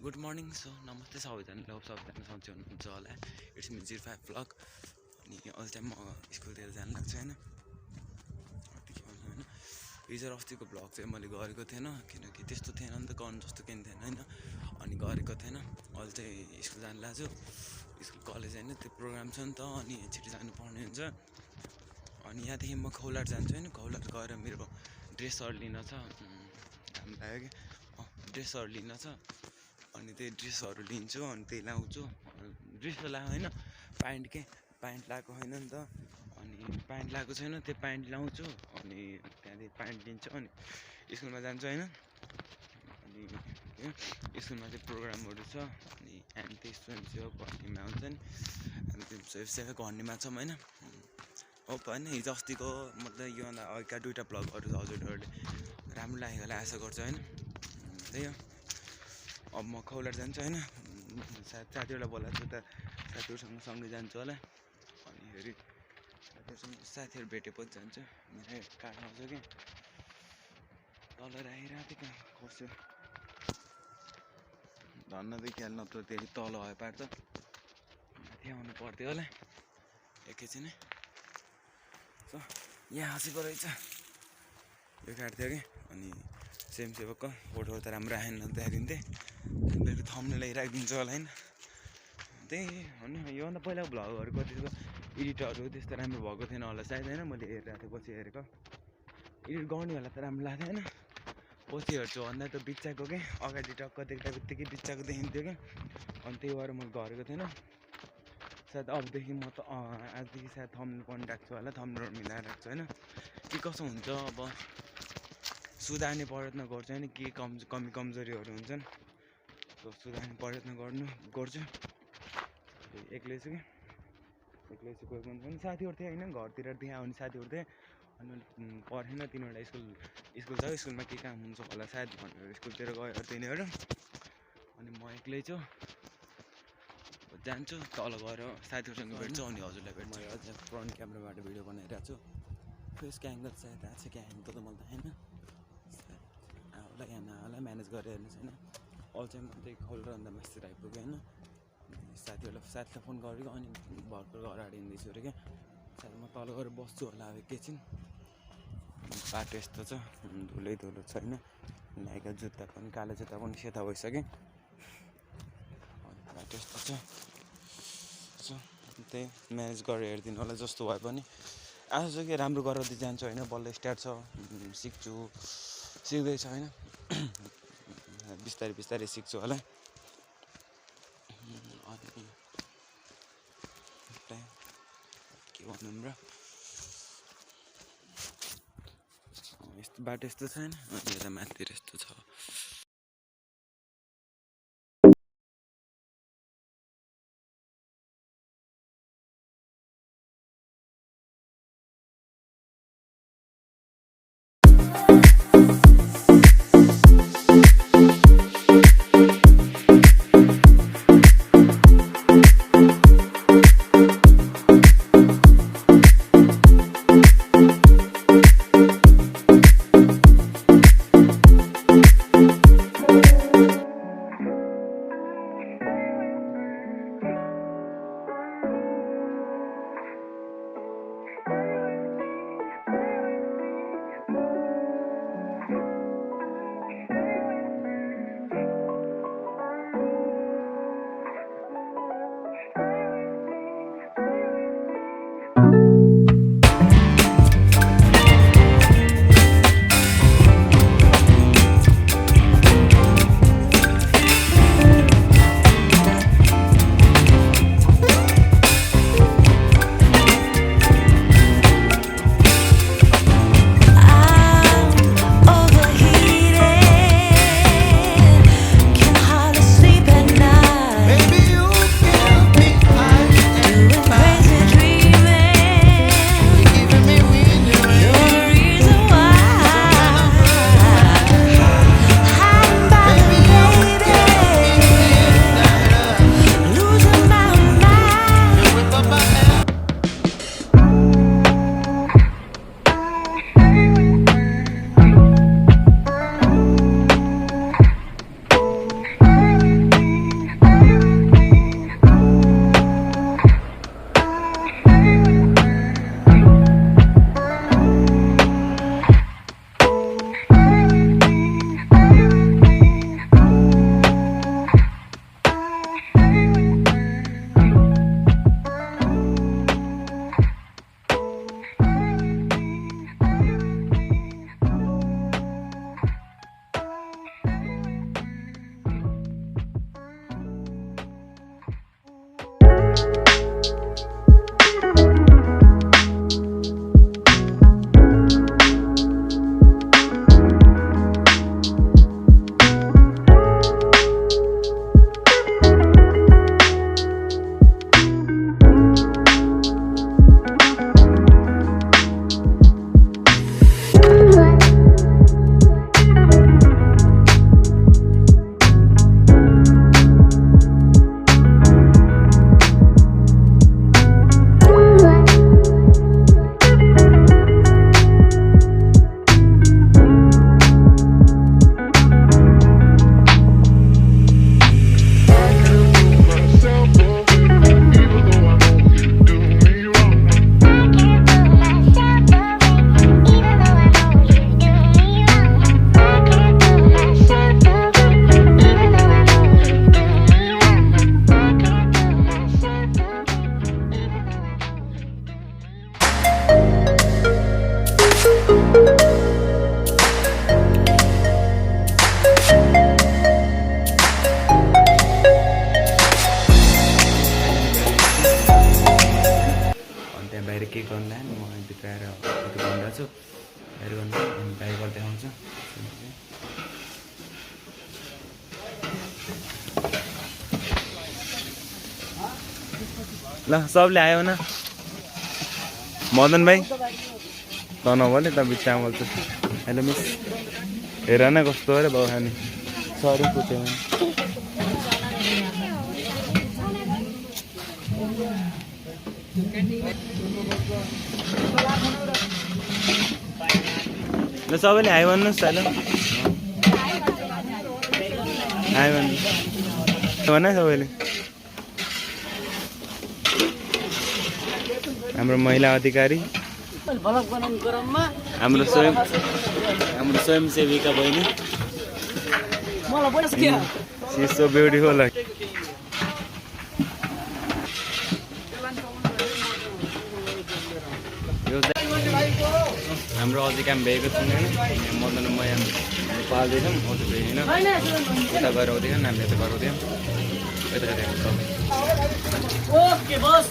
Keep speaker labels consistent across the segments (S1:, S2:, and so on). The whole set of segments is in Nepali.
S1: गुड मर्निङ सो नमस्ते सबैजनाले सबैजना सन्चै हुनुहुन्छ होला इट्स मी 05 ब्लग अनि अल टाइम म स्कुलतिर जानु लाग्छ होइन होइन हिजो अस्तिको ब्लग चाहिँ मैले गरेको थिएन किनकि त्यस्तो थिएन नि त गर्नु जस्तो केही थिएन होइन अनि गरेको थिएन अहिले चाहिँ स्कुल जानु लाग्छु स्कुल कलेज होइन त्यो प्रोग्राम छ नि त अनि छिटो जानुपर्ने हुन्छ अनि यहाँदेखि म खौलाट जान्छु होइन खौलाट गएर मेरो ड्रेसहरू लिन छ काम लाग्यो कि ड्रेसहरू लिन छ अनि त्यही ड्रेसहरू लिन्छु अनि त्यही लाउँछु ड्रेस त लगाएको होइन प्यान्ट लगाएको होइन नि त अनि प्यान्ट लगाएको छैन त्यो प्यान्ट लाउँछु अनि त्यहाँदेखि प्यान्ट लिन्छु अनि स्कुलमा जान्छु होइन अनि स्कुलमा चाहिँ प्रोग्रामहरू छ अनि हामी त्यही स्वयंसेवक घन्टीमा हुन्छ नि हामी त्यो स्वयंसेवक घन्टीमा छौँ होइन हो होइन हिजो अस्तिको मतलब योभन्दा अगाडिका दुईवटा ब्लगहरू हजुरहरूले राम्रो लागेको होला आशा गर्छु होइन त्यही हो अब म खौलाट जान्छु होइन सायद साथीहरूलाई बोलाएको छु त साथीहरूसँग सँगै जान्छु होला अनि फेरि साथीहरू भेटेपछि जान्छु मेरो काठ आउँछ कि तल राखिरहेको थिएँ कहाँ खस्यो धन्नदेखि हाल नत्र धेरै तल भयो पार्छ माथि आउनु पर्थ्यो होला एकैछिन सो यहाँ हाँसेको रहेछ यो काट्थ्यो कि अनि स्वयंसेवकको फोटोहरू त राम्रो आएन त्यहाँदेखि फेरि थम्बनेल राखिदिन्छु होला होइन त्यही हो नि योभन्दा पहिलाको भ्लगहरूको त्यसको एडिटहरू त्यस्तो राम्रो भएको थिएन होला सायद होइन मैले हेरिरहेको थिएँ पछि हेरेको एडिट गर्ने होला त राम्रो लाग्थ्यो होइन पछि हेर्छु भन्दा त बिच्चाको के अगाडि टक्क देख्दा बित्तिकै बिच्चाको देखिन्थ्यो कि अनि त्यही भएर मैले गरेको थिएन सायद अबदेखि म त आजदेखि सायद थम्बनेल पनि राख्छु होला थम्बनेल मिलाएर राख्छु होइन के कसो हुन्छ अब सुधार्ने प्रयत्न गर्छु होइन के कमी कमजोरीहरू हुन्छन् सुधार्ने प्रयत्न गर्छु एक्लै छु कि कोही पनि छैन साथीहरू थियो होइन घरतिर त्यहाँ आउने साथीहरू थियो अनि पढेन तिनीहरूलाई स्कुल छ स्कुलमा के काम हुन्छ होला सायद भनेर स्कुलतिर गयो तिनीहरू अनि म एक्लै छु जान्छु तल गएर साथीहरूसँग भेट्छु अनि हजुरलाई भेट्छु मैले अझ फ्रन्ट क्यामेराबाट भिडियो बनाइरहेको छु फेसको एङ्गल सायद आएको छ क्या एङ्गल त मलाई थाहा छैन होला यहाँ नआउला म्यानेज गरेर हेर्नुहोस् होइन अल चाहिँ म त्यही खौल र अन्त मास्तिर आइपुगेँ होइन साथीलाई फोन गरेको अनि भर्खर घर अगाडि हिँड्दैछु अरे क्या सायद म तल गएर बस्छु होला अब एकैछिन बाटो यस्तो छ धुलै धुलो छैन ल्याएको जुत्ता पनि कालो जुत्ता पनि सेता भइसक्यो बाटो यस्तो छ त्यही म्यानेज गरेर हेरिदिनु होला जस्तो भए पनि आज चाहिँ के राम्रो गराउँदै जान्छु होइन बल्ल स्टार्ट छ सिक्दैछ होइन बिस्तारै सिक्छु होला अनि के भनौँ र यस्तो बाटो यस्तो छैन अनि यता माथितिर यस्तो छ के गर्नु म भित्र आएर भनिरहेको छु हेर गर्नु अनि ट्राई गर्दै आउँछु ल सबले आयो न मदन भाइ त नभले त बिचमा बोल्छु हेलो मिस हेर न कस्तो अरे बाउ खाने सरी पुछ्यो ल सबैले हाई भन्नुहोस् हेलो हाई भन्नु भन सबैले हाम्रो महिला अधिकारी हाम्रो स्वयंसेविका बहिनी सी इज सो ब्युटिफुल हाम्रो अझै काम भएको छैन होइन मदन म पाल्दैछौँ अझै होइन यता गएर आउँदैन हामीले यता गराउँदैनौँ यता ओके बस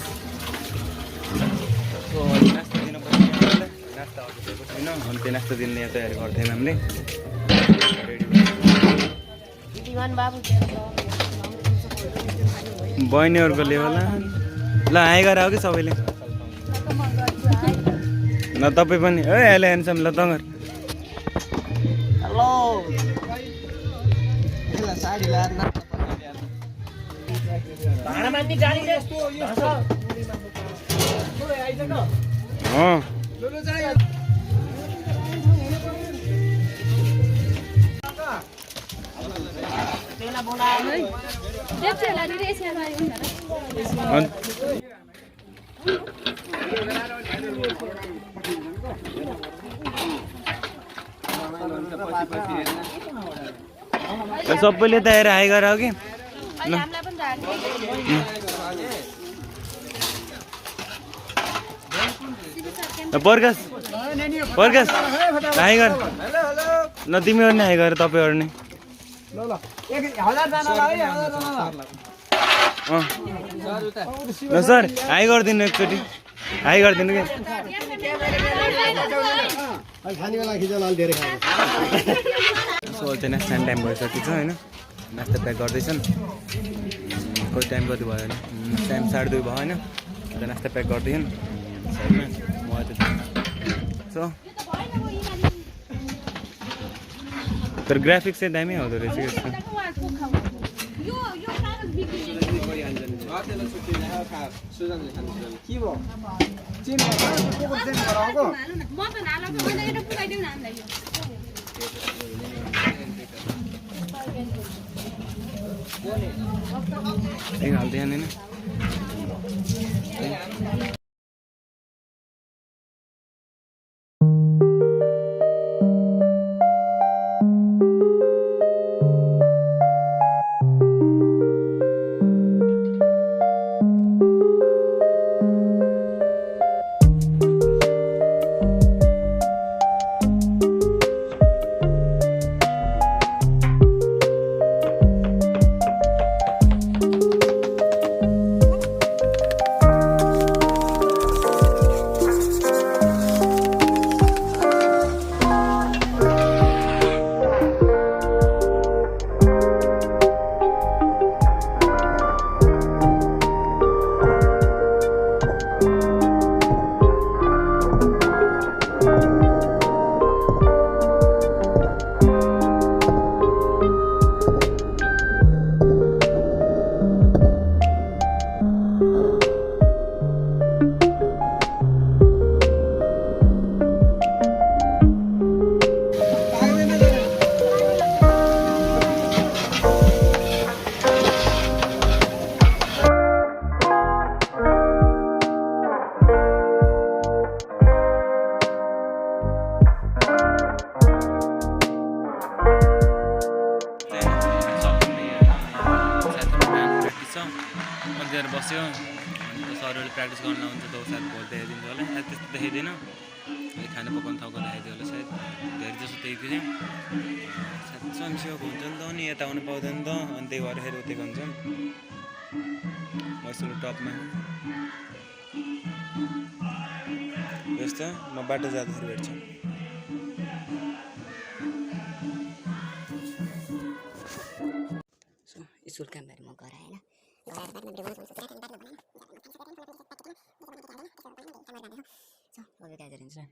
S1: नास्ता दिन नास्ता अझै भएको छैन अनि त्यो नास्ता दिने यहाँ तयारी गर्थेन हामीले बहिनीहरूको लेभल ल हाई गरेर आऊ कि सबैले ल तपाईँ पनि ए हेलो ह्यान्डसम ल तँगर
S2: हेलो साडी लाएर
S1: सबैले तयार हाई गरेर हो कि प्रकाश प्रकाश हाई गर ल तिमी गर्ने हाई गर तपाईँ गर्ने ल सर हाई गरिदिनु एकचोटि हाई गरिदिनु कि सो चाहिँ नास्ता टाइम भइसकेको छ होइन नास्ता प्याक गर्दैछन् कोही टाइम कति भयो भने टाइम 2:30 भयो होइन अन्त नास्ता प्याक गर्दैछन् म सो तर ग्राफिक्स चाहिँ दामी हुँदो रहेछ यसको हाल्दै होइन बस्यो अनि सरहरूले प्र्याक्टिस गर्न लाउँछ त सायद भोट देखाइदिन्छ होला सायद त्यस्तो देखाइदिएन अहिले खाना पकाउनु ठाउँको देखाइदियो होला सायद धेरै जस्तो त्यही थियो सायद स्वयंसेवक हुन्छ नि त अनि यता आउनु पाउँदैन त अनि त्यही भएर फेरि उतैको हुन्छ मसुलो टपमा यस्तो म बाटो जाँदाखेरि भेट्छु
S2: स्कुल काम गरेर म घर आएँ होइन